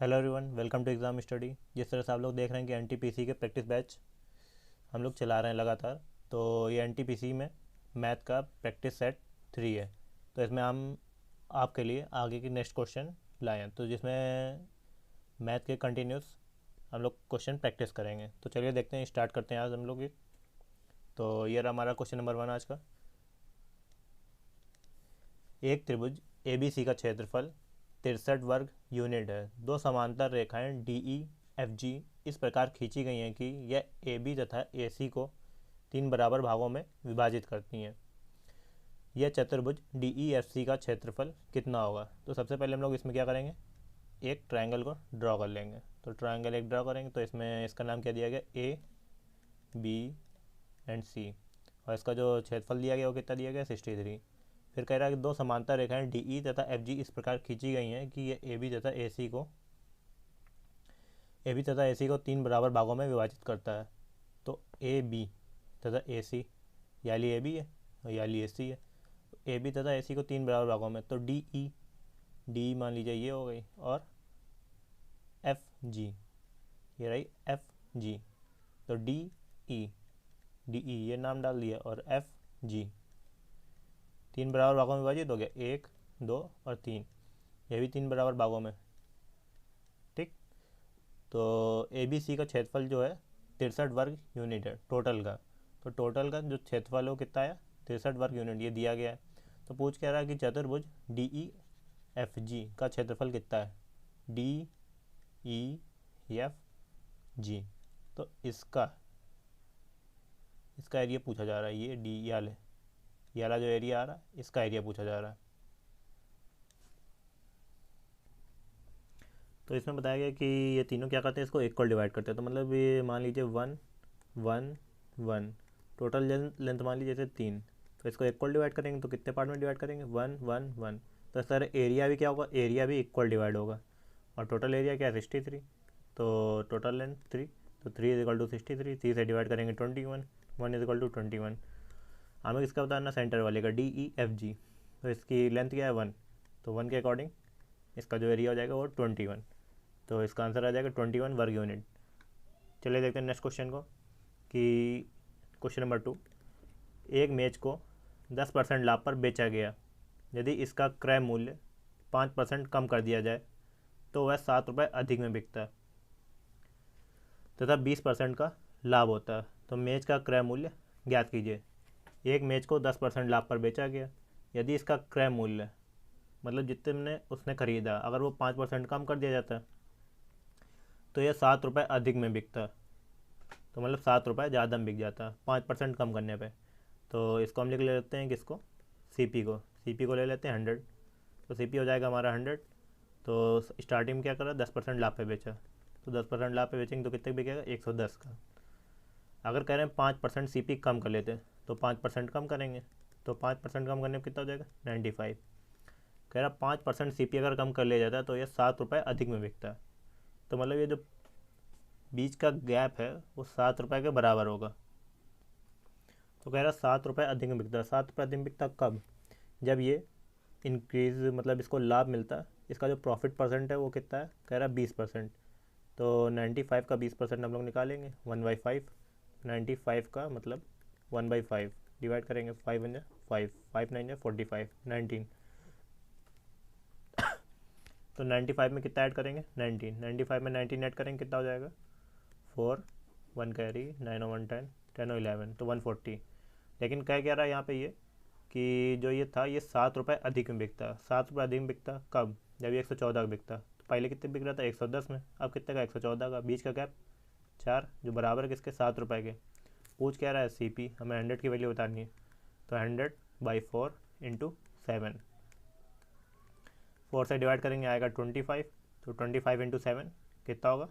Hello everyone, welcome to exam study. जिस तरह से आप लोग देख रहे हैं कि एनटीपीसी के प्रैक्टिस बैच हम लोग चला रहे हैं लगातार। तो ये एनटीपीसी में मैथ का प्रैक्टिस सेट 3 है। तो इसमें हम आपके लिए आगे की नेक्स्ट क्वेश्चन लाए हैं, तो जिसमें मैथ के कंटिन्यूस हम लोग क्वेश्चन प्रैक्टिस करेंगे। तो चलिए देखते हैं, स्टार्ट करते हैं आज हम लोग ये। तो ये रहा हमारा क्वेश्चन नंबर 1 आज का। एक त्रिभुज ए बी सी का क्षेत्रफल 63 वर्ग यूनिट है। दो समांतर रेखाएं डी ई एफ जी इस प्रकार खींची गई हैं कि यह ए बी तथा ए सी को 3 बराबर भागों में विभाजित करती हैं। यह चतुर्भुज डी ई एफ सी का क्षेत्रफल कितना होगा? तो सबसे पहले हम लोग इसमें क्या करेंगे, एक ट्रायंगल को ड्रॉ कर लेंगे। तो ट्रायंगल एक ड्रॉ करेंगे, तो इसमें इसका नाम क्या दिया गया, ए बी एंड सी, और इसका जो क्षेत्रफल दिया गया वो कितना दिया गया, 63। फिर कह रहा है कि दो समांतर रेखाएं डी ई तथा एफ जी इस प्रकार खींची गई हैं कि ये ए बी तथा ए सी को 3 बराबर भागों में विभाजित करता है। तो ए बी तथा ए सी, याली ए बी है और याली ए सी है। ए बी तथा ए सी को 3 बराबर भागों में, तो डी मान लीजिए ये हो गई, और एफ जी, ये रही एफ जी। तो डी ई ये नाम डाल दिया, और एफ जी 3 बराबर भागों में विभाजित हो गया, 1 2 और 3, यह भी 3 बराबर भागों में। ठीक, तो ए बी सी का क्षेत्रफल जो है 63 वर्ग यूनिट है टोटल का। तो टोटल का जो क्षेत्रफल है वो कितना है, 63 वर्ग यूनिट, ये दिया गया है। तो पूछ कह रहा है कि चतुर्भुज डी ई एफ जी का क्षेत्रफल कितना है, डी ई एफ जी। तो इसका एरिया पूछा जा रहा है, ये डी ये वाला जो एरिया आ रहा है इसका एरिया पूछा जा रहा है। तो इसमें बताया गया कि ये तीनों क्या करते हैं, इसको इक्वल डिवाइड करते हैं। तो मतलब ये मान लीजिए 1 1 1, टोटल लेंथ मान लीजिए जैसे 3, तो इसको इक्वल डिवाइड करेंगे तो कितने पार्ट में डिवाइड करेंगे, 1 1 1। तो इस तरह एरिया भी क्या होगा, एरिया भी इक्वल डिवाइड होगा। और टोटल एरिया क्या है, 63। तो टोटल लेंथ 3, तो 3 इज इक्वल टू 63, 3 से डिवाइड करेंगे 21, 1 इज इक्वल टू 21। हमें किसका बताना, सेंटर वाले का, डी ई एफ जी। तो इसकी लेंथ क्या है 1, तो 1 के अकॉर्डिंग इसका जो एरिया हो जाएगा वो 21। तो इसका आंसर आ जाएगा 21 वर्ग यूनिट। चलिए देखते हैं नेक्स्ट क्वेश्चन को, कि क्वेश्चन नंबर 2। एक मेज को 10% लाभ पर बेचा गया। यदि इसका क्रय मूल्य 5% कम कर दिया जाए तो वह 7 रुपये अधिक में बिकता है तथा 20% का लाभ होता है। तो मेज का क्रय मूल्य ज्ञात कीजिए। एक मेज को 10% लाभ पर बेचा गया। यदि इसका क्रय मूल्य मतलब जितने उसने खरीदा, अगर वो 5% कम कर दिया जाता है तो यह 7 रुपये अधिक में बिकता है। तो मतलब 7 रुपये ज़्यादा में बिक जाता है 5% कम करने पे। तो इसको हम लिख लेते हैं, किसको, सी पी को ले लेते हैं 100। तो सी पी हो जाएगा हमारा 100। तो स्टार्टिंग में क्या करा, 10% लाभ पे बेचा। तो 10% लाभ पे बेचेंगे तो कितने बिकेगा, 110 का। अगर कह रहे हैं 5% सी पी कम कर लेते हैं तो 5% कम करेंगे, तो 5% कम करने में कितना हो जाएगा, 95। कह रहा 5% सी पी अगर कम कर लिया जाता है तो ये 7 रुपये अधिक में बिकता है। तो मतलब ये जो बीच का गैप है वो 7 रुपये के बराबर होगा। तो कह रहा 7 रुपये अधिक में बिकता है। 7 रुपये अधिक में बिकता कब, जब ये इंक्रीज मतलब इसको लाभ मिलता है। इसका जो प्रॉफिट परसेंट है वो कितना है, कह रहा 20%। तो 95 का 20% हम लोग निकालेंगे, 1/5। 95 का मतलब 1/5 डिवाइड करेंगे, 5 वन 5, 5 9 45, 19। तो 95 में कितना ऐड करेंगे, 19। 95 में 19 ऐड करेंगे कितना हो जाएगा, 4 1 कैरी, 9 और 1 10, 10 और 11, तो 140। लेकिन कह रहा है यहाँ पे ये कि जो ये था ये 7 रुपये अधिक में बिकता। 7 रुपये अधिक में बिकता कब, जब ये 114 का बिकता। तो पहले कितने बिक रहा था, 110 में, अब कितने का, 114 का। बीच का गैप 4, जो बराबर है किसके, 7 रुपये के। पूछ क्या रहा है, सी पी, हमें 100 की वैल्यू बतानी है। तो 100/4 इंटू 7, 4 से डिवाइड करेंगे आएगा 25। तो 25 इंटू 7 कितना होगा,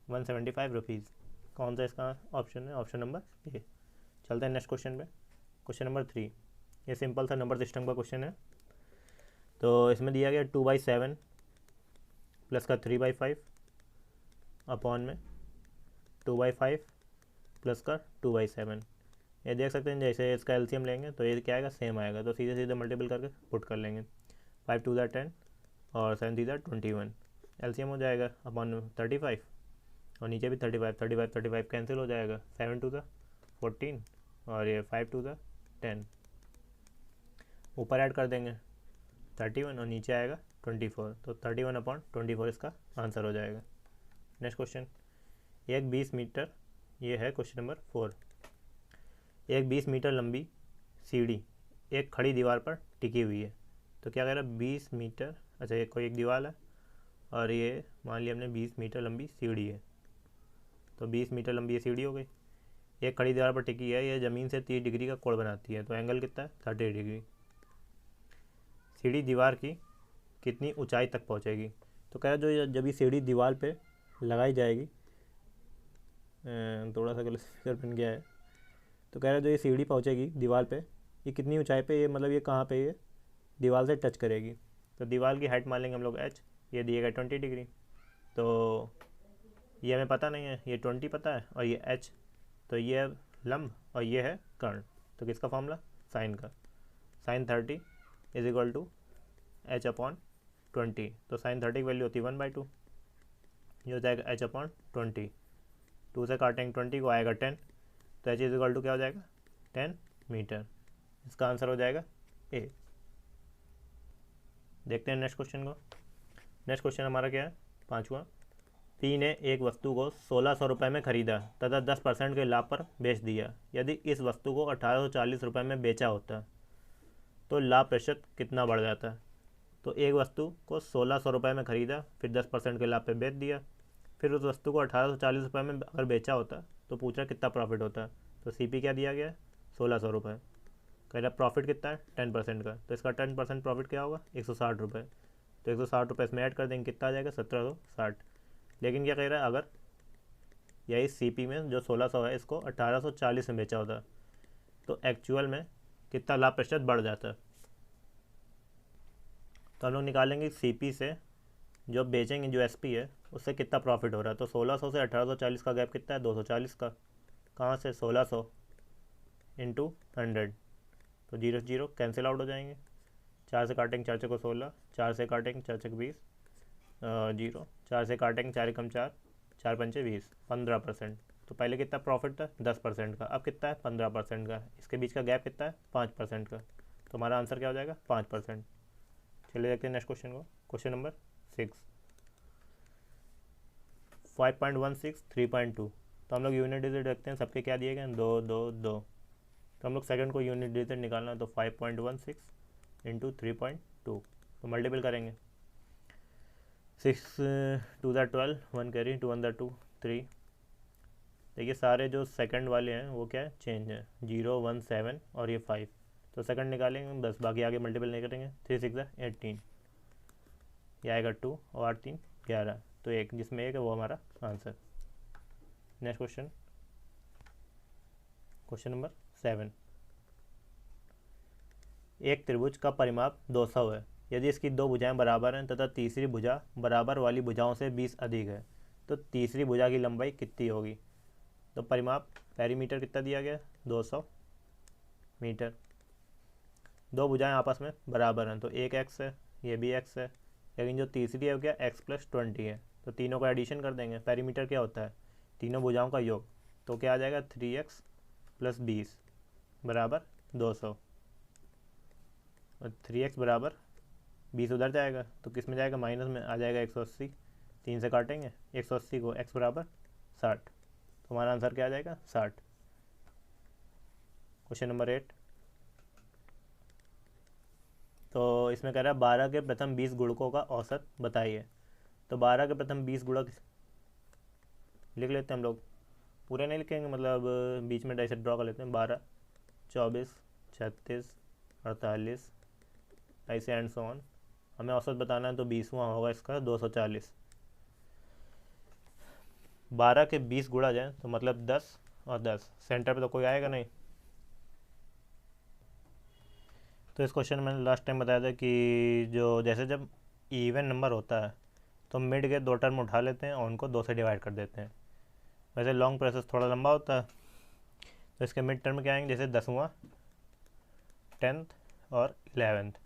175 रुपीज़। कौन सा इसका ऑप्शन है, ऑप्शन नंबर ए। चलते हैं नेक्स्ट क्वेश्चन पे, क्वेश्चन नंबर 3। ये सिंपल सा नंबर सिस्टम का क्वेश्चन है। तो इसमें दिया गया 2/7 प्लस का 3/5 अपॉन में 2/5 प्लस का 2/7। ये देख सकते हैं, जैसे इसका एलसीएम लेंगे तो ये क्या आएगा, सेम आएगा। तो सीधे सीधे मल्टीपल करके पुट कर लेंगे। 5 2 10, और 7 3 21, एलसीएम हो जाएगा अपॉन 35, और नीचे भी 35 कैंसिल हो जाएगा, 7 2 14 और ये 5 2 10, ऊपर ऐड कर देंगे 31 और नीचे आएगा 24, तो 31 अपॉन 24 इसका आंसर हो जाएगा। नेक्स्ट क्वेश्चन, एक 20 मीटर, ये है क्वेश्चन नंबर 4। एक 20 मीटर लंबी सीढ़ी एक खड़ी दीवार पर टिकी हुई है। तो क्या कह रहा है, 20 मीटर, अच्छा ये कोई एक दीवार है और ये मान लिया हमने 20 मीटर लंबी सीढ़ी है, तो 20 मीटर लंबी ये सीढ़ी हो गई, एक खड़ी दीवार पर टिकी है, ये ज़मीन से 30 डिग्री का कोण बनाती है, तो एंगल कितना है 30 डिग्री। सीढ़ी दीवार की कितनी ऊंचाई तक पहुंचेगी। तो कह रहा जो जब ये सीढ़ी दीवार पे लगाई जाएगी, थोड़ा सा गलत फिगर बन गया है, तो कह रहा जो ये सीढ़ी पहुंचेगी दीवार पे, ये कितनी ऊंचाई पे, ये मतलब ये कहाँ पे ये दीवार से टच करेगी। तो दीवार की हाइट मान लेंगे हम लोग h, ये दिए गए 20 डिग्री, तो ये हमें पता नहीं है, ये 20 पता है और ये h, तो ये है लंब और ये है कर्ण, तो किसका फॉर्मूला, साइन का, sine 30 is equal to h upon 20, तो साइन 30 की वैल्यू होती है 1/2, ये हो जाएगा h अपॉन 20, 2 से काटेंगे 20 को आएगा 10, तो h इज इक्वल टू क्या हो जाएगा 10 मीटर, इसका आंसर हो जाएगा ए। देखते हैं नेक्स्ट क्वेश्चन को। नेक्स्ट क्वेश्चन हमारा क्या है, 5वां। पी ने एक वस्तु को 1600 रुपये में खरीदा तथा 10% के लाभ पर बेच दिया। यदि इस वस्तु को 1840 रुपये में बेचा होता तो लाभ प्रतिशत कितना बढ़ जाता। तो एक वस्तु को 1600 रुपये में खरीदा, फिर 10% के लाभ पे बेच दिया, फिर उस वस्तु को 1840 रुपये में अगर बेचा होता तो पूछ रहा कितना प्रॉफिट होता। तो सीपी क्या दिया गया है 1600 रुपये, कह रहा प्रॉफिट कितना है 10% का, तो इसका 10% प्रॉफिट क्या होगा 160 रुपये, तो 160 रुपये इसमें ऐड कर देंगे, कितना आ जाएगा 1760। लेकिन क्या कह रहा है अगर यही सीपी में जो 1600 है इसको 1840 में बेचा होता तो एक्चुअल में कितना लाभ प्रतिशत बढ़ जाता। तो हम लोग निकालेंगे सीपी से जो बेचेंगे जो एसपी है उससे कितना प्रॉफिट हो रहा है। तो 1600 से 1840 का गैप कितना है 240 का, कहाँ से 1600 इंटू 100, तो 0 0 कैंसिल आउट हो जाएंगे, 4 से काटेंगे 4 को 16, 4 से काटेंगे 4 20, 0, 4 से काटेंगे 4 कम 4, 4 पंचे 20, 15%। तो पहले कितना प्रॉफिट था 10% का, अब कितना है 15% का, इसके बीच का गैप कितना है 5% का, तो हमारा आंसर क्या हो जाएगा 5%। चलिए देखते हैं नेक्स्ट क्वेश्चन को। Question number 6, 5.16 3.2। तो हम लोग यूनिट डिजिट रखते हैं, सबके क्या दिए गए 2 2 2, तो हम लोग सेकंड को यूनिट डिजिट निकालना है, तो 5.16 इंटू 3.2, तो मल्टीपल करेंगे, 6 2 12, 1 कैरी, 2 1 2 3। देखिए सारे जो सेकंड वाले हैं वो क्या है चेंज है, 0 1 7 और ये 5, तो सेकंड निकालेंगे बस, बाकी आगे मल्टीपल नहीं करेंगे। 3 6 18, ये आएगा 2 और 3 11, तो एक जिसमें एक है वो हमारा answer. Next question, question number 7। एक त्रिभुज का परिमाप 200 है। यदि इसकी दो भुजाएं बराबर हैं तथा तीसरी भुजा बराबर वाली भुजाओं से 20 अधिक है तो तीसरी भुजा की लंबाई कितनी होगी। तो परिमाप पेरीमीटर कितना दिया गया 200 मीटर। दो भुजाएं आपस में बराबर हैं, तो एक एक्स है ये भी एक्स है, लेकिन जो तीसरी है वो क्या एक्स प्लस 20 है, तो तीनों का एडिशन कर देंगे। पेरीमीटर क्या होता है तीनों भुजाओं का योग, तो क्या आ जाएगा 3x प्लस 20 बराबर 200, और 3x बराबर 20 उधर जाएगा तो किस में जाएगा माइनस में आ जाएगा 180, 3 से काटेंगे 180 को, x बराबर 60, तो हमारा आंसर क्या आ जाएगा 60। क्वेश्चन नंबर 8, तो इसमें कह रहा है 12 के प्रथम 20 गुणकों का औसत बताइए। तो 12 के प्रथम 20 गुणक लिख लेते हैं हम लोग, पूरे नहीं लिखेंगे, मतलब बीच में ऐसे ड्रॉ कर लेते हैं, 12 24 36 48 ऐसे एंड सो ऑन। हमें औसत बताना है तो 20वां होगा इसका 240। 12 के 20 गुणा जाए तो मतलब 10 और 10, सेंटर पे तो कोई आएगा नहीं। तो इस क्वेश्चन में लास्ट टाइम बताया था कि जो जैसे जब इवन नंबर होता है तो मिड के दो टर्म उठा लेते हैं और उनको 2 से डिवाइड कर देते हैं। वैसे लॉन्ग प्रोसेस थोड़ा लंबा होता है, तो इसके मिड टर्म क्या आएंगे, जैसे 10वां 10th और 11th।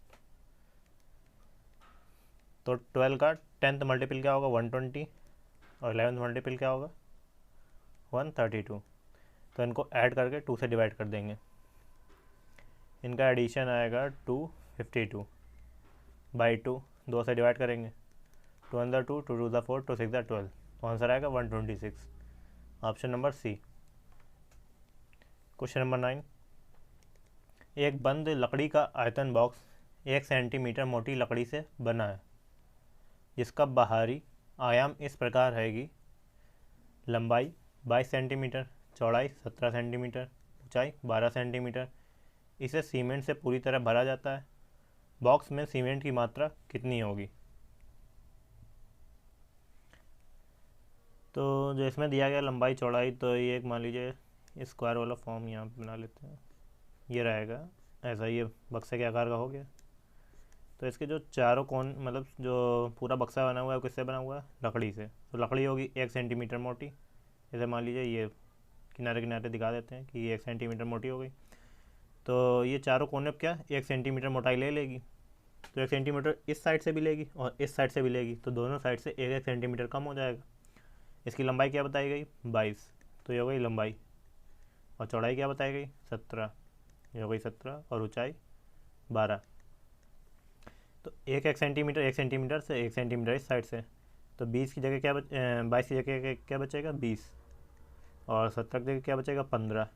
तो 12 का 10th मल्टीपल क्या होगा 120 और 11th मल्टीपल क्या होगा 132। तो इनको ऐड करके 2 से डिवाइड कर देंगे, इनका एडिशन आएगा 252 बाई 2, 2 से डिवाइड करेंगे, 2 अंदर 2, 2 टू द 4, 2 6 द 12, तो आंसर आएगा 126, option number C. Question number 9, एक बंद लकड़ी का आयतन बॉक्स 1 सेंटीमीटर मोटी लकड़ी से बना है, जिसका बाहरी आयाम इस प्रकार है कि लंबाई 22 सेंटीमीटर, चौड़ाई 17 सेंटीमीटर, ऊंचाई 12 सेंटीमीटर। इसे सीमेंट से पूरी तरह भरा जाता है, बॉक्स में सीमेंट की मात्रा कितनी होगी? तो जो इसमें दिया गया लंबाई चौड़ाई, तो ये एक मान लीजिए स्क्वायर वाला फॉर्म यहाँ पे बना लेते हैं, ये रहेगा ऐसा, ये बक्से के आकार का हो गया। तो इसके जो चारों कोन, मतलब जो पूरा बक्सा बना हुआ है किससे बना हुआ है? लकड़ी से। तो लकड़ी होगी 1 सेंटीमीटर मोटी, जैसे मान लीजिए ये किनारे किनारे दिखा देते हैं कि ये 1 सेंटीमीटर मोटी हो गई। तो ये चारों कोने अब क्या 1 सेंटीमीटर मोटाई ले लेगी, तो 1 सेंटीमीटर इस साइड से भी लेगी और इस साइड से भी लेगी, तो दोनों साइड से 1 सेंटीमीटर कम हो जाएगा। इसकी लंबाई क्या बताई गई 22, तो ये हो गई लंबाई, और चौड़ाई क्या बताई गई 17, ये हो गई 17, और ऊंचाई 12। तो 1 सेंटीमीटर 1 सेंटीमीटर से 1 सेंटीमीटर इस साइड से, तो 20 की जगह क्या 22 की जगह क्या बचेगा 20, और 17 की जगह क्या बचेगा 15।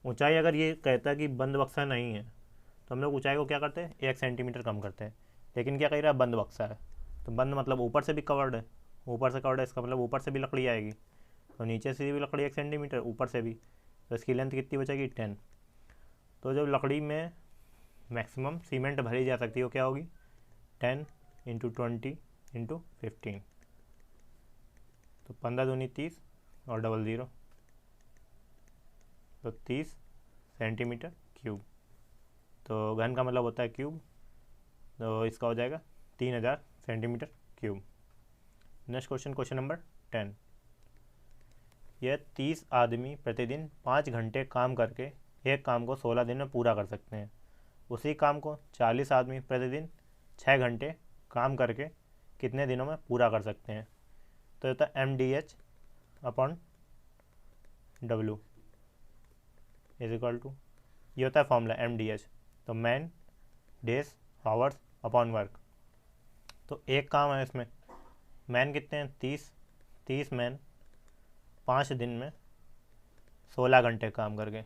ऊंचाई अगर ये कहता है कि बंद बक्सा नहीं है, तो हम लोग ऊंचाई को क्या करते हैं 1 सेंटीमीटर कम करते हैं, लेकिन क्या कह रहा है बंद बक्सा है, तो बंद मतलब ऊपर से भी कवर्ड है, ऊपर से कवर्ड है, इसका मतलब ऊपर से भी लकड़ी आएगी, तो नीचे से भी लकड़ी 1 सेंटीमीटर, ऊपर से भी, तो इसकी लेंथ कितनी बचेगी 10। तो जब लकड़ी में मैक्सिमम सीमेंट भरी जा सकती है वो क्या होगी 10 इंटू 20 इंटू 15, तो 15 दूनी 30 और डबल 0, तो 30 सेंटीमीटर क्यूब। तो घन का मतलब होता है क्यूब, तो इसका हो जाएगा 3000 centimetre cube. Next question, question number 10, यह 30 आदमी प्रतिदिन 5 घंटे काम करके एक काम को 16 दिन में पूरा कर सकते हैं, उसी काम को 40 आदमी प्रतिदिन 6 घंटे काम करके कितने दिनों में पूरा कर सकते हैं? तो होता है MDH upon W is equal to, ये होता है फॉर्मूला MDH, तो man days hours upon work. तो एक काम है इसमें, मैन कितने हैं 30 मैन 5 दिन में 16 घंटे काम करके,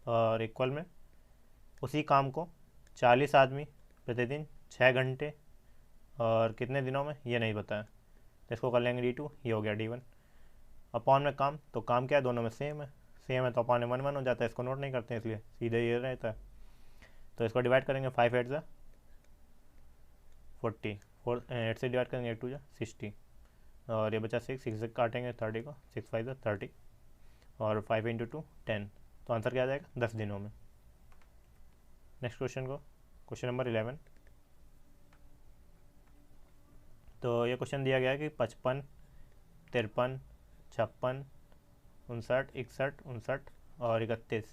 और इक्वल में उसी काम को 40 आदमी प्रतिदिन 6 घंटे और कितने दिनों में ये नहीं बताया, तो इसको कर लेंगे D2, ये हो गया D1। अपॉन में काम, तो काम क्या है दोनों में सेम है तो अपॉन में 1 1 हो जाता है, इसको नोट नहीं करते हैं इसलिए सीधे ये रहता है। तो इसको डिवाइड करेंगे 5 8 ज़ा 40, 8 से डिवाइड करेंगे 8 2 ज़ा 60, और ये बचा 6 से काटेंगे 30 को, 6 5 ज़ा 30, और 5 इंटू 2 10, तो आंसर क्या आ जाएगा 10 दिनों में। नेक्स्ट क्वेश्चन को, क्वेश्चन नंबर 11, तो ये क्वेश्चन दिया गया है कि 55 53 56 59 61 59 और 31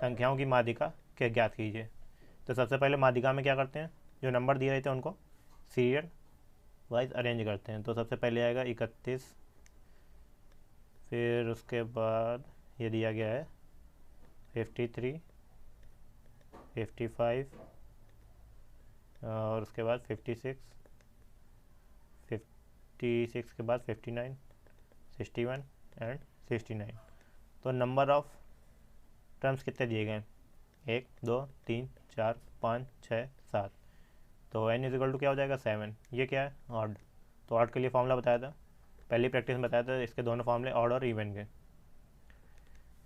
संख्याओं की माध्यिका के ज्ञात कीजिए। तो सबसे पहले माध्यिका में क्या करते हैं, जो नंबर दिए रहते हैं उनको सीरियल वाइज अरेंज करते हैं। तो सबसे पहले आएगा 31, फिर उसके बाद ये दिया गया है 53 55 और उसके बाद 56 के बाद 59 61 एंड 69। तो नंबर ऑफ टर्म्स कितने दिए गए हैं 1 2 3 4 5 6 7, तो n इज इक्वल टू क्या हो जाएगा 7। ये क्या है ऑड, तो ऑड के लिए फॉर्मूला बताया था, पहली प्रैक्टिस में बताया था, इसके दोनों फॉर्मूले ऑड और इवन के।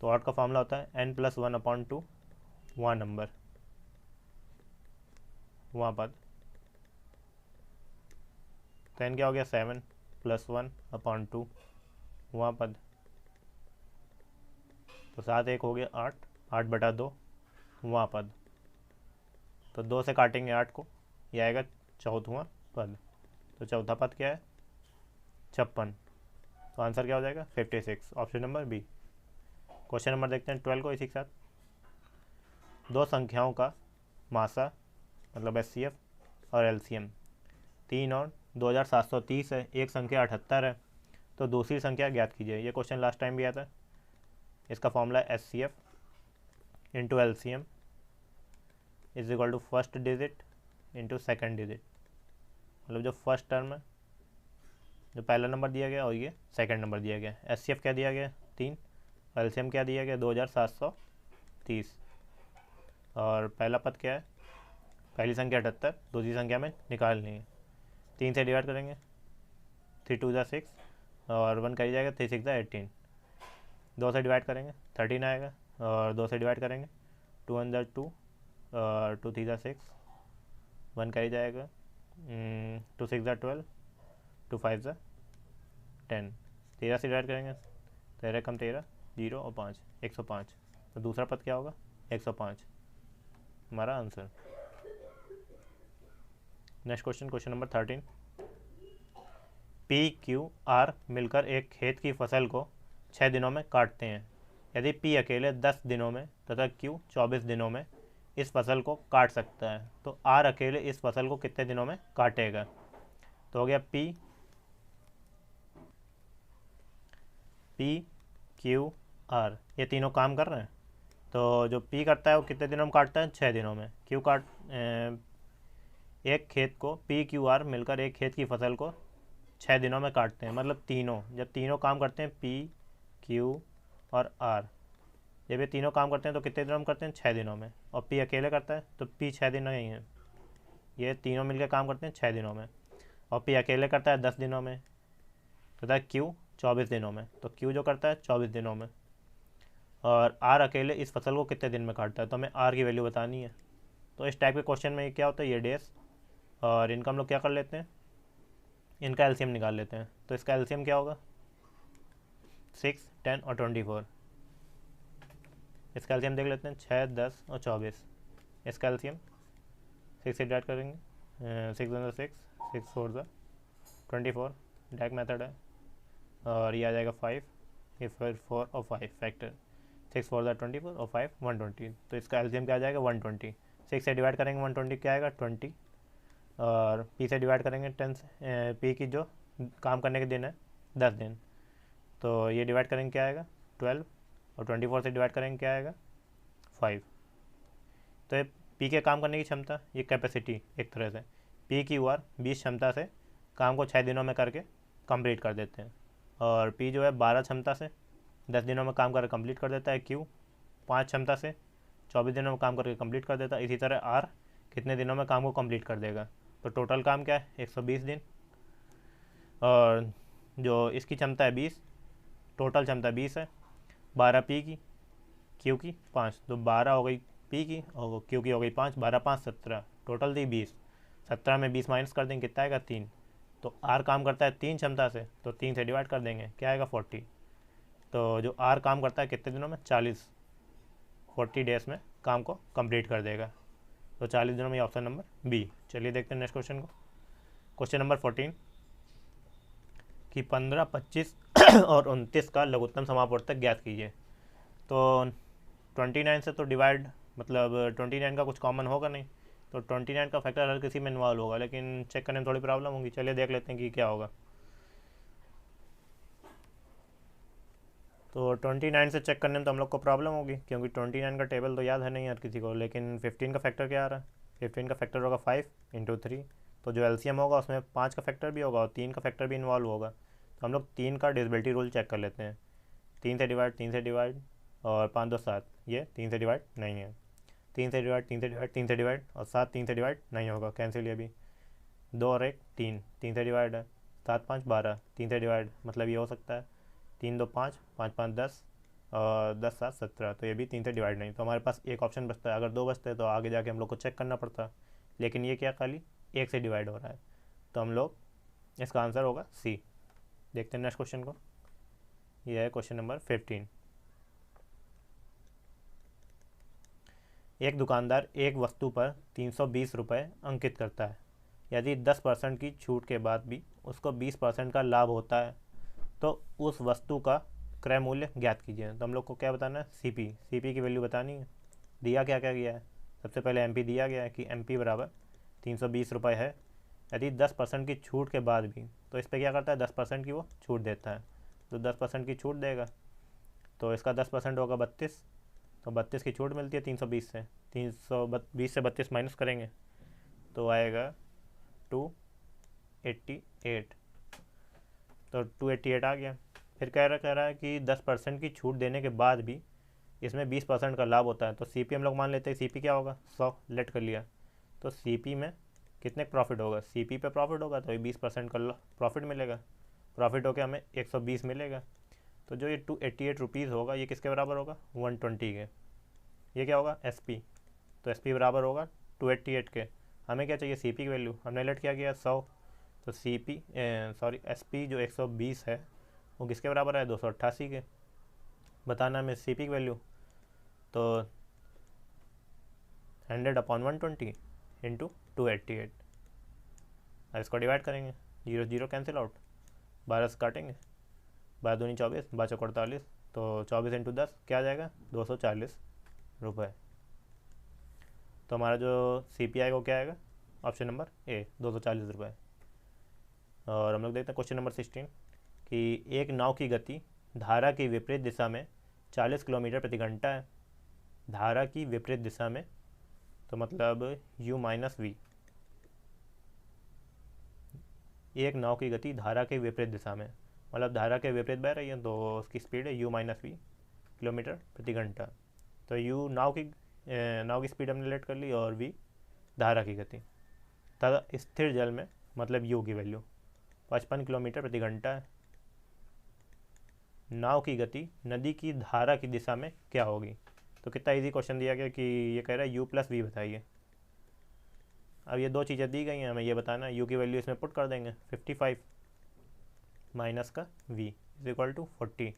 तो ऑड का फॉर्मूला होता है n+1/2 वहाँ नंबर वहाँ पद, तो n क्या हो गया 7+1/2 वहाँ पद, तो 7 1 हो गया 8 8/2 वहाँ पद, तो 2 से काटेंगे 8 को, यह आएगा चौथवा पद, तो चौथा पद क्या है 56, तो आंसर क्या हो जाएगा 56, option number B. Question number देखते हैं 12 को इसी के साथ, दो संख्याओं का मासा मतलब HCF और LCM 3 और 2730 है, एक संख्या 78 है, तो दूसरी संख्या ज्ञात कीजिए। ये क्वेश्चन लास्ट टाइम भी आया था। इसका formula SCF into LCM is equal to first digit into second digit, मतलब जो फर्स्ट टर्म है, जो पहला नंबर दिया गया और ये सेकंड नंबर दिया गया। SCF क्या दिया गया 3, LCM क्या दिया गया 2730, और पहला पद क्या है, पहली संख्या 78, दूसरी संख्या में निकालनी है। 3 से डिवाइड करेंगे, 3 2 ज़ा 6 और 1 करी जाएगा, 3 6 ज़ा 18। 2 से डिवाइड करेंगे 13 आएगा, और 2 से डिवाइड करेंगे 2 1 ज़ा 2 और 2 3 ज़ा 6, 1 करी जाएगा, 2 6 ज़ा 12, 2 5 ज़ा 10। 13 से डिवाइड करेंगे, 13 कम 13 0 और 5 105, तो दूसरा पद क्या होगा 105, हमारा answer. Next question, question number 13। PQR मिलकर एक खेत की फसल को 6 दिनों में काटते हैं। यदि P अकेले 10 दिनों में तथा Q 24 दिनों में इस फसल को काट सकता है, तो R अकेले इस फसल को कितने दिनों में काटेगा? तो हो गया PQR, ये तीनों काम कर रहे हैं। तो जो P करता है वो कितने दिनों में काटता है? 6 दिनों में। एक खेत को PQR मिलकर एक खेत की फसल को 6 दिनों में काटते हैं, मतलब तीनों, जब तीनों काम करते हैं PQ और R, जब ये तीनों काम करते हैं तो कितने दिनों में करते हैं? 6 दिनों में। और P अकेले करता है तो P 6 दिन नहीं है, ये तीनों मिलकर काम करते हैं 6 दिनों में। और P अकेले करता है 10 दिनों में, तथा Q 24 दिनों में, तो Q जो करता है 24 दिनों में। और R अकेले इस फसल को कितने दिन में काटता है, तो हमें R की वैल्यू बतानी है। तो इस टाइप के क्वेश्चन में क्या होता है, ये डेज, और इनका हम लोग क्या कर लेते हैं, इनका एलसीएम निकाल लेते हैं। तो इसका एलसीएम क्या होगा 6 10 और 24। इसका एलसीएम देख लेते हैं 6 10 और 24। इसका एलसीएम 6 से डिवाइड करेंगे, 6 × 6 6 4 ज़ा 24, डायरेक्ट मेथड है, और ये आ जाएगा 5, ये फिर 4 और 5 फैक्टर, 6 4 ज़ा 24 और 5 120। तो इसका एलसीएम क्या आ जाएगा 120। 6 से डिवाइड करेंगे 120 क्या आएगा 20, और P से डिवाइड करेंगे 10 से, P की जो काम करने के दिन है 10 दिन, तो ये डिवाइड करेंगे क्या आएगा 12, और 24 से डिवाइड करेंगे क्या आएगा 5। तो ये P के काम करने की क्षमता, ये कैपेसिटी एक तरह से, PQR 20 क्षमता से काम को 6 दिनों में करके कंप्लीट कर देते हैं, और P जो है 12 क्षमता से 10 दिनों में काम करके कंप्लीट कर देता है, Q 5 क्षमता से 24 दिनों में काम करके कंप्लीट कर देता है। इसी तरह R कितने दिनों में काम को कंप्लीट कर देगा, तो टोटल काम क्या है 120 दिन, और जो इसकी क्षमता है 20, टोटल क्षमता 20 है, 12 P की, Q की 5, तो 12 हो गई P की और Q की हो गई 5, 12 5 17, टोटल थी 20, 17 में 20 माइनस कर देंगे कितना आएगा 3। तो R काम करता है 3 क्षमता से, तो 3 से डिवाइड कर देंगे क्या आएगा 40। तो जो R काम करता है कितने दिनों में 40 डेज में काम को कंप्लीट कर देगा, तो 40 दिनों में ऑप्शन नंबर बी। चलिए देखते हैं नेक्स्ट क्वेश्चन को। क्वेश्चन नंबर 14 कि 15 25 और 29 का लघुत्तम समापवर्तक ज्ञात कीजिए। तो 29 से तो डिवाइड, मतलब 29 का कुछ कॉमन होगा नहीं, तो 29 का फैक्टर हर किसी में इन्वॉल्व होगा, लेकिन चेक करने में थोड़ी प्रॉब्लम होगी। चलिए देख लेते हैं कि क्या होगा। तो 29 से चेक करने में तो हम लोग को प्रॉब्लम होगी, क्योंकि 29 का टेबल तो याद है नहीं हर किसी को। लेकिन 15 का फैक्टर क्या आ रहा है, 15 का फैक्टर होगा 5 × 3, तो जो एलसीएम होगा उसमें 5 का फैक्टर भी होगा और 3 का फैक्टर भी इन्वॉल्व होगा। तो हम लोग 3 का डिविजिबिलिटी रूल चेक कर लेते हैं। 3 से डिवाइड और 5 2 7, ये 3 से डिवाइड नहीं है। 3 से डिवाइड और 7 3 से डिवाइड नहीं होगा, कैंसिल। ये भी 2 और 1 3, 3 से डिवाइड है, 7 5 12, 3 से डिवाइड, मतलब ये हो सकता है 3 2 5 5 5 10 और 10 7 17, तो ये भी 3 से डिवाइड नहीं। तो हमारे पास एक ऑप्शन बचता है, अगर 2 बचते हैं तो आगे जाके हम लोग को चेक करना पड़ता, लेकिन ये क्या खाली 1 से डिवाइड हो रहा है, तो हम लोग इसका आंसर होगा सी। देखते हैं नेक्स्ट क्वेश्चन को। ये है क्वेश्चन नंबर 15। एक दुकानदार एक वस्तु पर 320 रुपये अंकित करता है। यदि 10% की छूट के बाद भी उसको 20% का लाभ होता है, तो उस वस्तु का क्रय मूल्य ज्ञात कीजिए। तो हम लोग को क्या बताना है, सीपी की वैल्यू बतानी है। दिया क्या क्या गया है, सबसे पहले एमपी दिया गया है कि एमपी बराबर 320 रुपये है, यदि 10% की छूट के बाद भी, तो इस पर क्या करता है 10% की वो छूट देता है, तो 10% की छूट देगा, तो इसका 10% होगा 32, तो 32 की छूट मिलती है 320 से, 320 से 32 माइनस करेंगे तो आएगा 288, तो 288 आ गया। फिर कह रहा है कि 10% की छूट देने के बाद भी इसमें 20% का लाभ होता है, तो सी पी हम लोग मान लेते हैं, सी पी क्या होगा 100 लेट कर लिया, तो सी पी में कितने प्रॉफिट होगा, सी पी पे प्रॉफिट होगा तो ये 20% का प्रॉफिट मिलेगा, प्रॉफिट होकर हमें 120 मिलेगा। तो जो ये 288 रुपीज़ होगा ये किसके बराबर होगा 120 के, ये क्या होगा एस पी, तो एस पी बराबर होगा 288 के। हमें क्या चाहिए सी पी की वैल्यू, हमने लेट क्या किया 100, तो सी पी एस पी जो 120 है वो किसके बराबर है 288 के, बताना हमें सी पी की वैल्यू, तो 100/120 इंटू 288, अब इसको डिवाइड करेंगे, 0 0 कैंसिल आउट, 12 से काटेंगे, 12 दूनी 24, 12 चौक 48, तो 24 इंटू 10 क्या आ जाएगा 240 रुपये। तो हमारा जो सी पी आएगा वो क्या आएगा ऑप्शन नंबर ए 240 रुपये। और हम लोग देखते हैं क्वेश्चन नंबर 16 कि एक नाव की गति धारा की विपरीत दिशा में 40 किलोमीटर प्रति घंटा है, धारा की विपरीत दिशा में, तो मतलब u माइनस वी, एक नाव की गति धारा के विपरीत दिशा में, मतलब धारा के विपरीत बह रही है तो उसकी स्पीड है u माइनस वी किलोमीटर प्रति घंटा, तो u नाव की स्पीड हमने लेट कर ली और v धारा की गति, तथा स्थिर जल में मतलब u की वैल्यू 55 किलोमीटर प्रति घंटा है, नाव की गति नदी की धारा की दिशा में क्या होगी। तो कितना इजी क्वेश्चन दिया गया कि ये कह रहा है u प्लस वी बताइए। अब ये दो चीज़ें दी गई हैं, हमें ये बताना है, u की वैल्यू इसमें पुट कर देंगे 55 माइनस का v is equal to 40,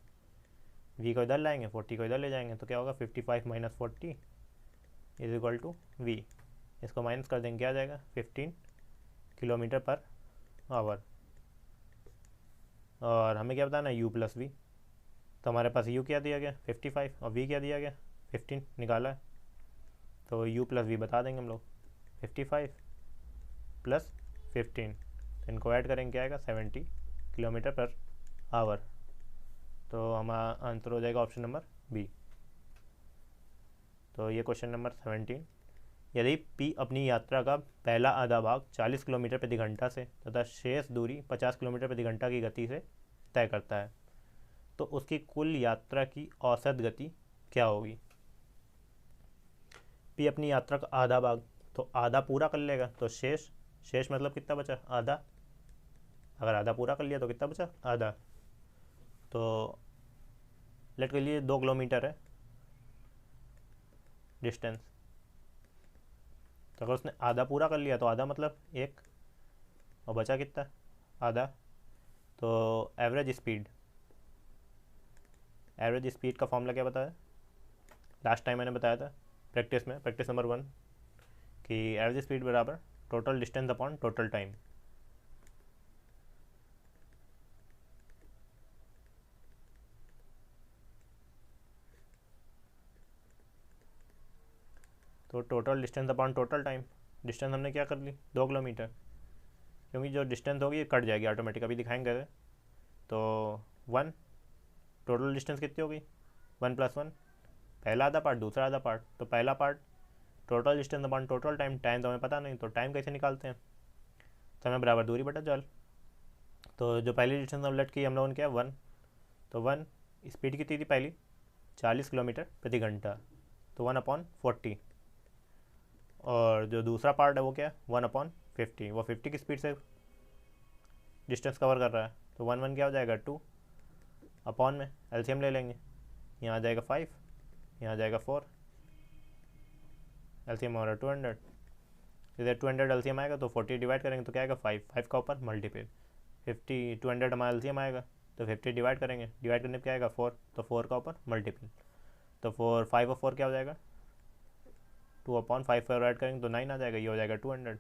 v को इधर लाएंगे 40 को इधर ले जाएंगे, तो क्या होगा 55 minus 40 is equal to v, इसको माइनस कर देंगे क्या आ जाएगा 15 किलोमीटर पर आवर, और हमें क्या बताना है u प्लस वी, तो हमारे पास u क्या दिया गया 55 और v क्या दिया गया 15 निकाला है, तो u प्लस वी बता देंगे हम लोग 55 प्लस 15, तो इनको ऐड करेंगे क्या आएगा 70 किलोमीटर पर आवर, तो हमारा आंसर हो जाएगा ऑप्शन नंबर बी। तो ये क्वेश्चन नंबर 17, यदि P अपनी यात्रा का पहला आधा भाग 40 किलोमीटर प्रति घंटा से तथा शेष दूरी 50 किलोमीटर प्रति घंटा की गति से तय करता है, तो उसकी कुल यात्रा की औसत गति क्या होगी। P अपनी यात्रा का आधा भाग, तो आधा पूरा कर लेगा तो शेष मतलब कितना बचा आधा, अगर आधा पूरा कर लिया तो कितना बचा आधा, तो लेट के लिए 2 किलोमीटर है डिस्टेंस, तो अगर उसने आधा पूरा कर लिया तो आधा मतलब 1 और बचा कितना आधा, तो एवरेज स्पीड का फॉर्मूला क्या बताया लास्ट टाइम मैंने बताया था प्रैक्टिस नंबर 1 कि एवरेज स्पीड बराबर total distance upon total time, तो total distance upon total time, distance हमने क्या कर ली 2 किलोमीटर, क्योंकि जो डिस्टेंस होगी ये कट जाएगी ऑटोमेटिक, अभी दिखाएंगे, तो 1 टोटल डिस्टेंस कितनी होगी 1 + 1, पहला आधा पार्ट दूसरा आधा पार्ट, तो पहला part total distance upon total time, time तो हमें पता नहीं, तो टाइम कैसे निकालते हैं, तो हमें बराबर दूरी बटा जल, तो जो पहली डिस्टेंस हम लेट की हम लोगों ने किया 1, तो 1 स्पीड कितनी थी पहली 40 किलोमीटर प्रति घंटा, तो 1/40, और जो दूसरा पार्ट है वो क्या है 1/50, वो 50 की स्पीड से डिस्टेंस कवर कर रहा है, तो 1 1 क्या हो जाएगा 2 अपॉन में एलसीएम ले लेंगे, यहाँ आ जाएगा 5, यहाँ आ जाएगा 4, एलसीएम हो रहा है 200, इधर 200 एलसीएम आएगा तो 40 डिवाइड करेंगे तो क्या आएगा 5 का ऊपर मल्टीपल 50, 200 हमारा एलसीएम आएगा तो 50 डिवाइड करेंगे, डिवाइड करने पर क्या आएगा 4, तो 4 का ऊपर मल्टीपल, तो 5 और 4 क्या हो जाएगा 2/5 पर ऐड करेंगे तो 9 आ जाएगा, ये हो जाएगा 200।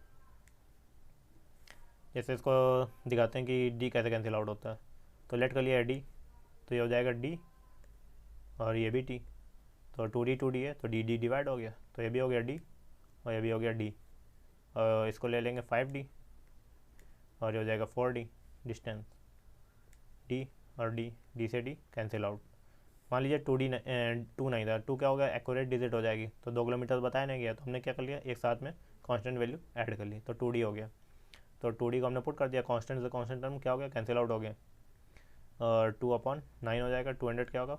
जैसे इसको दिखाते हैं कि डी कैसे कैंसिल आउट होता है, तो लेट कर लिया है डी, तो ये हो जाएगा डी और ये भी टी, तो 2D है तो डी डिवाइड हो गया, तो ये भी हो गया डी और ये भी हो गया डी, और इसको ले लेंगे 5D, और ये हो जाएगा 4D डिस्टेंस, डी और डी से डी कैंसिल आउट। मान लीजिए 2 नहीं था, 2 क्या होगा, एक्यूरेट डिजिट हो जाएगी, तो 2 किलोमीटर बताया नहीं गया, तो हमने क्या कर लिया, एक साथ में कांस्टेंट वैल्यू ऐड कर ली, तो 2D हो गया। तो 2D को हमने पुट कर दिया, कांस्टेंट से कांस्टेंट टर्म क्या हो गया, कैंसिल आउट हो गया, और 2/9 हो जाएगा, 200 क्या होगा,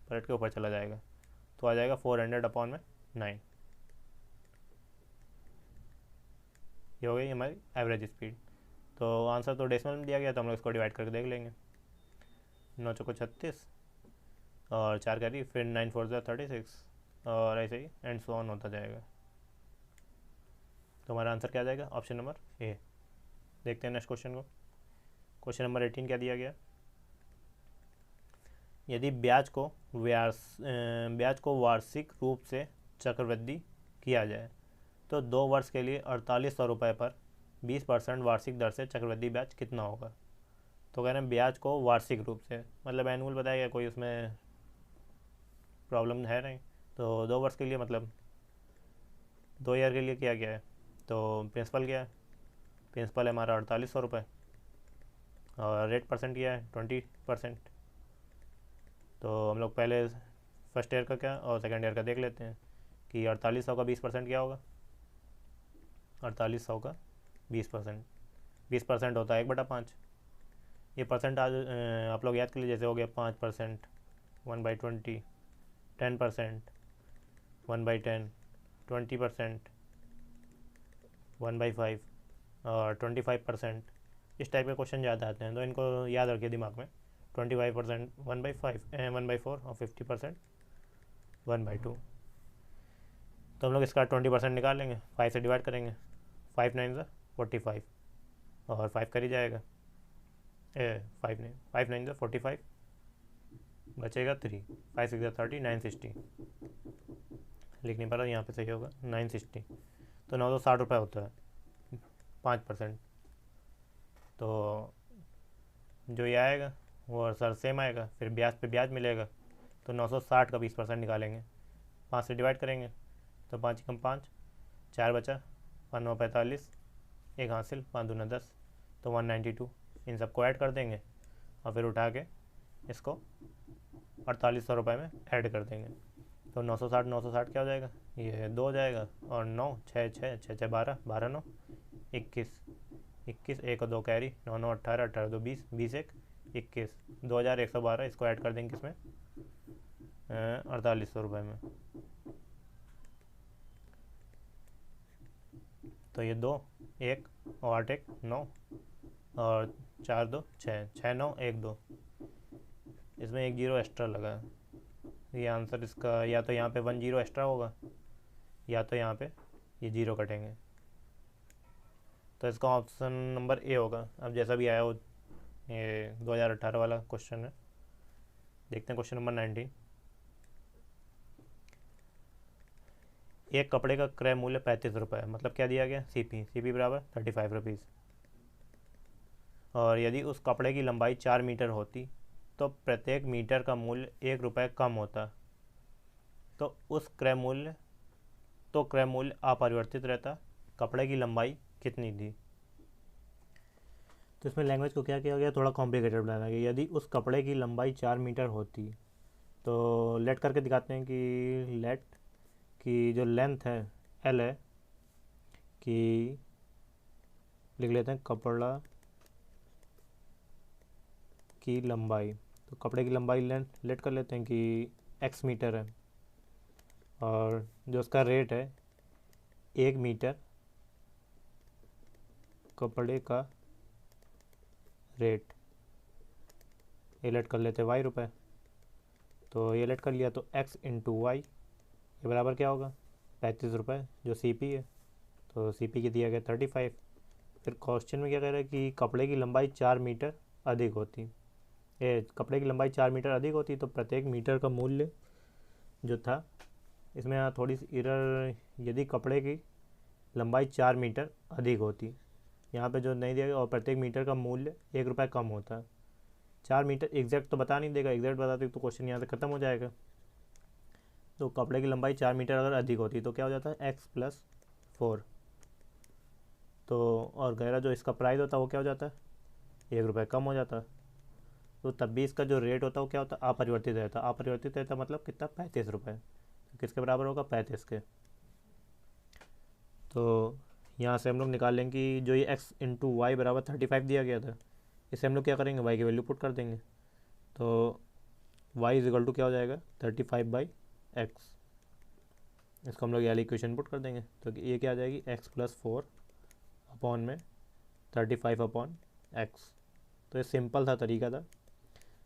पलट के ऊपर चला जाएगा, तो आ जाएगा 400/9। ये हो गई हमारी एवरेज स्पीड। तो आंसर तो डेसिमल में दिया गया, तो हम लोग इसको डिवाइड करके देख लेंगे। 9 चौको 36 और 4 करी, फिर 9 4 36 और ऐसे ही एंड सो ऑन होता जाएगा। तो हमारा आंसर क्या आ जाएगा, ऑप्शन नंबर ए। देखते हैं नेक्स्ट क्वेश्चन को। क्वेश्चन नंबर 18 क्या दिया गया, यदि ब्याज को वार्षिक रूप से चक्रवृद्धि किया जाए तो 2 वर्ष के लिए 4800 रुपये पर 20% वार्षिक दर से चक्रवृद्धि ब्याज कितना होगा। तो कह रहे हैं ब्याज को वार्षिक रूप से, मतलब एनुअल बताया गया, कोई उसमें प्रॉब्लम है नहीं। तो 2 वर्ष के लिए मतलब 2 ईयर के लिए किया गया है, तो प्रिंसिपल क्या है, प्रिंसिपल है हमारा 4800 रुपये और रेट परसेंट किया है 20%। तो हम लोग पहले फर्स्ट ईयर का क्या और सेकेंड ईयर का देख लेते हैं कि 4800 का 20% क्या होगा, 4800 का 20%, 20% होता है 1/5। ये परसेंट आज आप लोग याद कर लीजिए, जैसे हो गया 5%, 1/20, 10%, 1/10, 20%, 1/5 और 25%। इस टाइप के क्वेश्चन ज़्यादा आते हैं, तो इनको याद रखिए दिमाग में। 25% 1/5, 1/4 और 50% 1/2। तो हम लोग इसका 20% निकाल लेंगे, 5 से डिवाइड करेंगे, 5 9 45 और 5 कर ही जाएगा, 5 9 45 बचेगा 3, 5 6 30, 960 लिख नहीं पा रहा, यहाँ पे सही होगा 960। तो 960 रुपये होता है 5%। तो जो ये आएगा वो सर सेम आएगा, फिर ब्याज पे ब्याज मिलेगा, तो 960 का 20% निकालेंगे, 5 से डिवाइड करेंगे, तो 5 कम 5, 4 बचा, 5 9 45, 1 हासिल, 5 दूना 10, तो 192। इन सबको ऐड कर देंगे और फिर उठा के इसको 4800 रुपये में ऐड कर देंगे। तो 960 क्या हो जाएगा, ये 2 हो जाएगा, और 9 6 6 6 6 12, 12 9 21, 21 1 और 2 कैरी, 9 9 18, 18 2 20, 20 1 21, 2112। इसको ऐड कर देंगे किसमें, 4800 रुपये में। तो ये 2 1 और 8 1 9 और 4 2 6 6 9 1 2, इसमें 1 0 एक्स्ट्रा लगा। ये आंसर इसका या तो यहाँ पे 1 0 एक्स्ट्रा होगा, या तो यहाँ पे ये 0 कटेंगे, तो इसका ऑप्शन नंबर ए होगा। अब जैसा भी आया वो ये 2018 वाला क्वेश्चन है। देखते हैं क्वेश्चन नंबर 19। एक कपड़े का क्रय मूल्य 35 रुपये है, मतलब क्या दिया गया, सीपी बराबर 35 रुपीज़, और यदि उस कपड़े की लंबाई 4 मीटर होती तो प्रत्येक मीटर का मूल्य 1 रुपये कम होता, तो क्रय मूल्य अपरिवर्तित रहता, कपड़े की लंबाई कितनी थी। तो इसमें लैंग्वेज को क्या किया गया, थोड़ा कॉम्प्लिकेटेड बनाया गया। यदि उस कपड़े की लंबाई 4 मीटर होती, तो लेट करके दिखाते हैं कि लेट की जो लेंथ है एल है, कि लिख लेते हैं कपड़ा की लंबाई, तो कपड़े की लंबाई लेट कर लेते हैं कि x मीटर है, और जो उसका रेट है 1 मीटर कपड़े का रेट, ये लेट कर लेते हैं y रुपये। तो ये लेट कर लिया, तो x इंटू वाई ये बराबर क्या होगा, 35 रुपये, जो CP है, तो CP की दिया गया 35। फिर क्वेश्चन में क्या कह रहा है कि कपड़े की लंबाई 4 मीटर अधिक होती, कपड़े की लंबाई 4 मीटर अधिक होती, तो प्रत्येक मीटर का मूल्य जो था, इसमें यहाँ थोड़ी सी एरर, यदि कपड़े की लंबाई 4 मीटर अधिक होती, यहाँ पे जो नहीं दिया गया, और प्रत्येक मीटर का मूल्य 1 रुपये कम होता। 4 मीटर एग्जैक्ट तो बता नहीं देगा, एग्जैक्ट बताते तो क्वेश्चन यहाँ से ख़त्म हो जाएगा। तो कपड़े की लंबाई 4 मीटर अगर अधिक होती तो क्या हो जाता है, x + 4, तो और गैरा जो इसका प्राइस होता है वो क्या हो जाता है, 1 रुपये कम हो जाता है। तो तब भी इसका जो रेट होता है वो क्या होता है, अपरिवर्तित रहता है। अपरिवर्तित रहता मतलब कितना, 35 रुपये। तो किसके बराबर होगा, 35 के। तो यहाँ से हम लोग निकाल लेंगे कि जो ये x इंटू वाई बराबर 35 दिया गया था, इसे हम लोग क्या करेंगे, y की वैल्यू पुट कर देंगे। तो y इज इक्वल टू क्या हो जाएगा, 35/x। इसको हम लोग वाली इक्वेशन पुट कर देंगे। तो ये क्या आ जाएगी, x+4 अपॉन में 35/x। तो ये सिंपल था, तरीका था।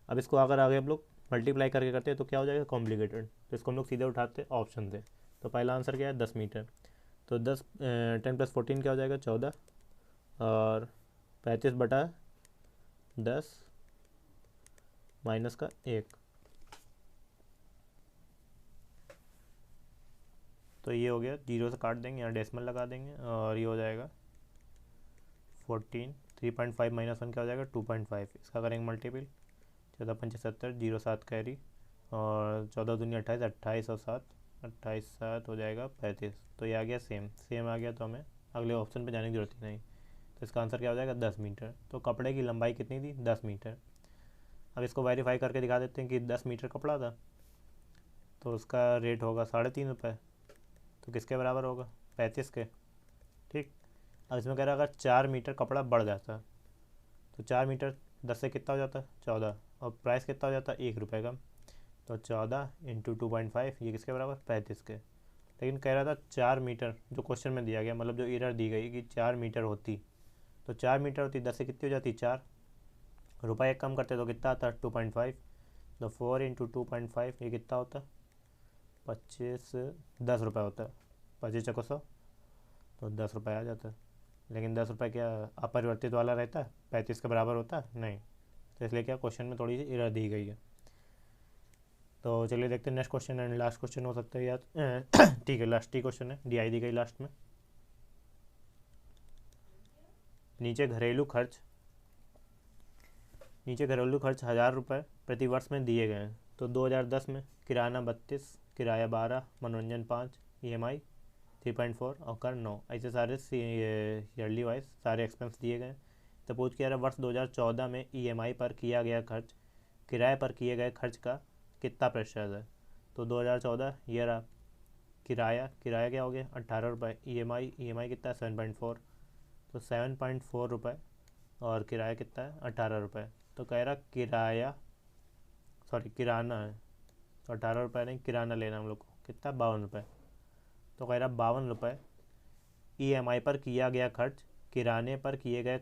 अब इसको अगर आगे हम लोग मल्टीप्लाई करके करते हैं तो क्या हो जाएगा, कॉम्प्लिकेटेड। तो इसको हम लोग सीधे उठाते हैं ऑप्शन से। तो पहला आंसर क्या है, 10 मीटर। तो 10 + 14 क्या हो जाएगा, 14। और 35/10 माइनस का 1। तो ये हो गया, 0 से काट देंगे, यहाँ डेसिमल लगा देंगे और ये हो जाएगा 14। 3.5 माइनस 1 क्या हो जाएगा, 2.5। इसका करेंगे मल्टीपल, 14×5 = 70, 0 7 कैरी और 14 दूनी 28, 28 और 7, 28 7 हो जाएगा 35। तो ये आ गया सेम सेम आ गया, तो हमें अगले ऑप्शन पे जाने की जरूरत ही नहीं। तो इसका आंसर क्या हो जाएगा, 10 मीटर। तो कपड़े की लंबाई कितनी थी, 10 मीटर। अब इसको वेरीफाई करके दिखा देते हैं कि 10 मीटर कपड़ा था, तो उसका रेट होगा 3.5 रुपये। तो किसके बराबर होगा, 35 के। ठीक। अब इसमें कह रहा है अगर 4 मीटर कपड़ा बढ़ जाता, तो 4 मीटर 10 से कितना हो जाता है, 14। और प्राइस कितना हो जाता है, 1 रुपये का। तो 14 इंटू 2.5, ये किसके बराबर, 35 के। लेकिन कह रहा था 4 मीटर, जो क्वेश्चन में दिया गया, मतलब जो एरर दी गई कि 4 मीटर होती, तो 4 मीटर होती 10 से कितनी हो जाती, 4 रुपये। एक कम करते तो कितना आता, 2.5। तो 4 इंटू 2.5 ये कितना होता, 25 10 रुपये होता है। 25×100 तो 10 रुपये आ जाता है। लेकिन 10 रुपये क्या अपरिवर्तित वाला रहता है, 35 के बराबर होता है नहीं। तो इसलिए क्या क्वेश्चन में थोड़ी सी एरर दी गई है। तो चलिए देखते हैं next question and last question हो सकता है यार। ठीक है, लास्ट ही क्वेश्चन है, डी दी गई लास्ट में। नीचे घरेलू खर्च 1000 रुपये प्रति वर्ष में दिए गए हैं। तो 2010 में किराना 32, किराया 12, मनोरंजन 5, EMI 3.4 और कर 9। ऐसे सारे ईयरली वाइज सारे एक्सपेंस दिए गए। सपोज किया रहा वर्ष 2014 में EMI पर किया गया खर्च किराए पर किए गए खर्च का कितना प्रतिशत है। तो 2014 ये रहा, किराया क्या हो गया, 18 रुपये। EMI कितना है, 7.4। तो 7.4 रुपये और किराया कितना है, 18 रुपये। तो कह रहा किराना है, तो 18 रुपये नहीं, किराना लेना हम लोग को, कितना, 52 रुपये। तो कह रहा 52 रुपये EMI पर किया गया खर्च किराने पर किए गए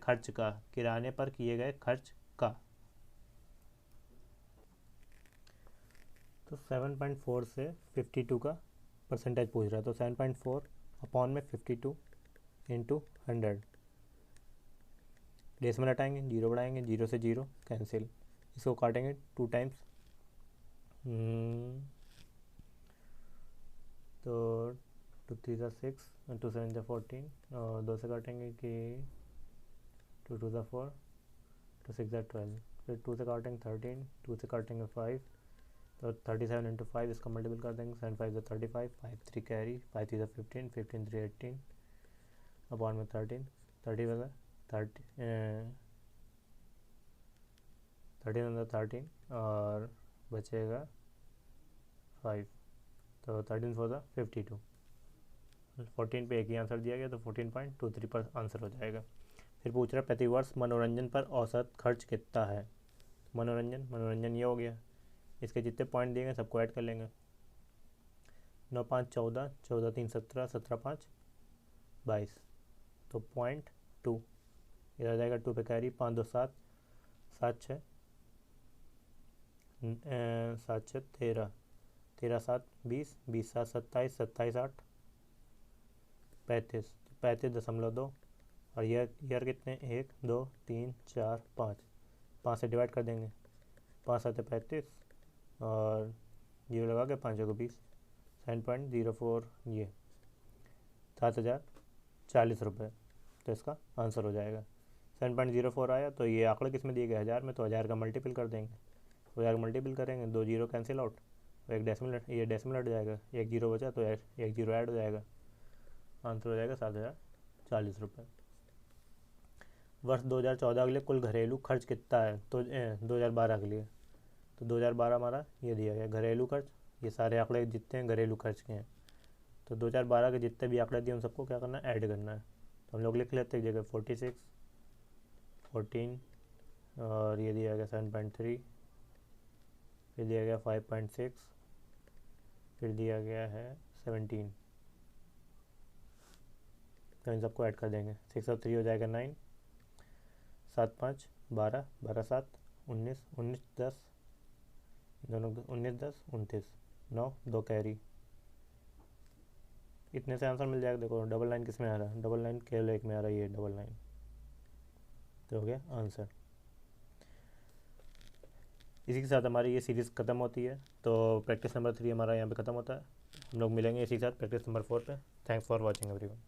खर्च का। तो 7.4 से 52 का परसेंटेज पूछ रहा है। तो 7.4 अपॉन में 52 इंटू 100। डेसिमल हटाएंगे, 0 बढ़ाएंगे, 0 से 0 कैंसिल। इसको काटेंगे 2 टाइम्स। तो 2 3 6, 2 7 14 और 2 से काटेंगे कि 2 2 4, 2 6 12। फिर 2 से काटेंगे 13, 2 से काटेंगे 5, तो 37 इंटू 5 इसका मल्टीपल कर देंगे। 7 5 35, 5 3 कैरी, 5 3 15, 15 3 18 अपॉन में 13, 30 में 13 और बचेगा 5। तो 13 4 52। 14 पे एक ही आंसर दिया गया, तो 14.23 पर आंसर हो जाएगा। फिर पूछ रहा है प्रतिवर्ष मनोरंजन पर औसत खर्च कितना है। मनोरंजन ये हो गया, इसके जितने पॉइंट दिए गए सबको ऐड कर लेंगे। 9 5 14, 14 3 17, 17 5 22। तो 0.2 इधर आ जाएगा, 2 पे कैरी, 5 2 7, 7 6 7 6 13, 13 7 20, 20 7 27, 27 8 35। 35.2 और ईयर कितने, 1 2 3 4 5, 5 से डिवाइड कर देंगे, 5 7 35 और 0 लगा के 5 को 20, 7.04 ये 7,040 रुपये। तो इसका आंसर हो जाएगा 7.04 आया। तो ये आंकड़े किस में दिए गए, 1000 में, तो 1000 का मल्टीपल कर देंगे। 1000 मल्टीपल करेंगे, 2 0 कैंसिल आउट, एक डेसिमल, ये डेसिमल हट जाएगा, 1 0 बचा तो 1 0 ऐड हो जाएगा। आंसर हो जाएगा 7,040 रुपये। वर्ष 2014 के लिए कुल घरेलू खर्च कितना है, तो 2012 के लिए, तो 2012 हमारा ये दिया गया घरेलू खर्च, ये सारे आंकड़े जितने हैं घरेलू खर्च के हैं। तो 2012 के जितने भी आंकड़े दिए उन सबको क्या करना है, ऐड करना है। तो हम लोग लिख लेते हैं जगह 46, 14, और ये दिया गया 7.3, फिर दिया गया 5.6, फिर दिया गया है 17। तो इन सबको ऐड कर देंगे। 6 और 3 हो जाएगा 9, 7 5 12, 12 7 19, 19 10, दोनों 19 10 29, 9 2 कैरी, इतने से आंसर मिल जाएगा। देखो डबल लाइन किस में आ रहा है, डबल लाइन केवल एक में आ रहा है, ये डबल लाइन, तो हो गया आंसर। इसी के साथ हमारी ये सीरीज़ ख़त्म होती है। तो प्रैक्टिस नंबर 3 हमारा यहाँ पे ख़त्म होता है। हम लोग मिलेंगे इसी के साथ प्रैक्टिस नंबर 4 पे। Thanks for watching everyone.